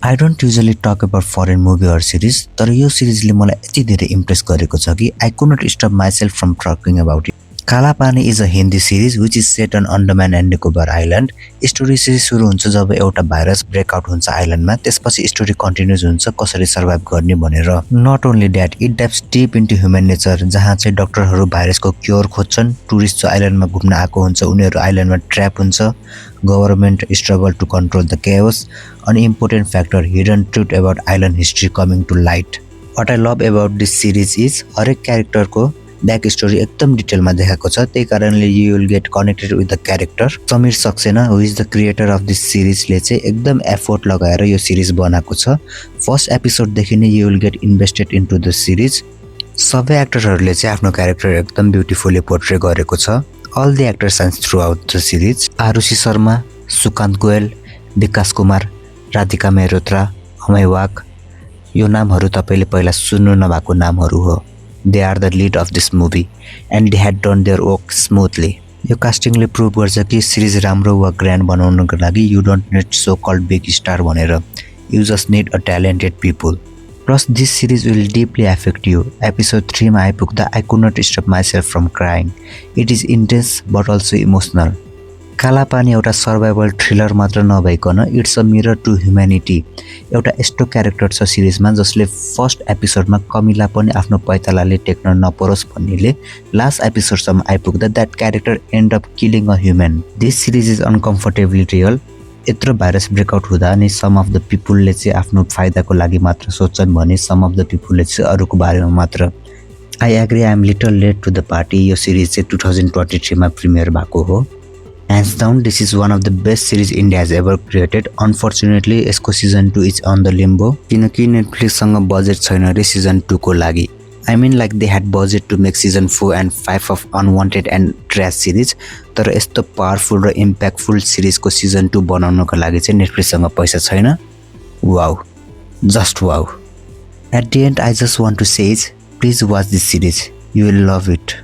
I don't usually talk about foreign movie or series, तर यो सिरिजले मलाई यति धेरै इम्प्रेस गरेको छ कि I could not stop myself from talking about it. काला पानी is a Hindi series which is set on Andaman and Nicobar Island. Story चाहिँ सुरु हुन्छ जब एउटा भाइरस ब्रेकआउट हुन्छ आइल्यान्डमा, त्यसपछि स्टोरी कन्टिन्युज हुन्छ कसरी सर्भाइभ गर्ने भनेर. Not only that, it dives deep into human nature, जहाँ चाहिँ डाक्टरहरू भाइरसको क्योर खोज्छन्, टुरिस्ट जो आइल्यान्डमा घुम्न आएको हुन्छ उनीहरू आइल्यान्डमा ट्र्याप हुन्छ, government struggle to control the chaos, अनि important factor hidden truth about island history coming to light. What I love about this series is हरेक क्यारेक्टरको ब्याक स्टोरी एकदम डिटेलमा देखाएको छ, त्यही कारणले you will get connected with the character. Sameer Saxena who is the creator of this सिरिजले चाहिँ एकदम एफोर्ट लगाएर यो सिरिज बनाएको छ. फर्स्ट एपिसोडदेखि नै you will get invested into the series. सबै एक्टरहरूले चाहिँ आफ्नो क्यारेक्टर एकदम ब्युटिफुल्ली पोर्ट्रे गरेको छ. All the actors shine throughout the series. Aarushi Sharma, Sukant Goyal, Vikas Kumar, Radhika Mehrotra, Amay वाग, यो नामहरू तपाईँले पहिला सुन्नु नभएको नामहरू हो. They are the lead of this movie and they had done their work smoothly. यो कास्टिङले प्रुभ गर्छ कि सिरिज राम्रो वा ग्रान्ड बनाउनको लागि you don't need so called big star भनेर, you just need a talented people. Plus this series will deeply affect you. Episode 3 मा आइपुग्दा I could not stop myself from crying. It is intense but also emotional. Kaala Paani एउटा survival thriller मात्र नभइकन it's a mirror to humanity. एउटा यस्तो character छ सिरिजमा जसले first एपिसोडमा कमिला पनि आफ्नो पैतालाले टेक्न नपरोस् भन्नेले लास्ट एपिसोडसम्म आइपुग्दा that character end up killing a human. This series is uncomfortably real. यत्रो भाइरस ब्रेकआउट हुँदा अनि सम अफ द पिपुलले चाहिँ आफ्नो फाइदाको लागि मात्र सोच्छन् भने सम अफ द पिपुलले चाहिँ अरूको बारेमा मात्र. I agree, I am little late to the party. यो सिरिज चाहिँ 2023 मा प्रिमियर भएको हो. Hands down, this is one of the best series India has ever created. Unfortunately, यसको season 2 is on the limbo किनकि Netflix सँग budget छैन रे season 2 को लागि. I mean like they had budget to make season 4 and 5 of unwanted and trash series. तर यस्तो powerful र इम्प्याक्टफुल सिरिज को season 2 बनाउनको लागि चाहिँ Netflix सँग पैसा छैन. Wow, just wow. At the end, I just want to say, please watch this series. You will love it.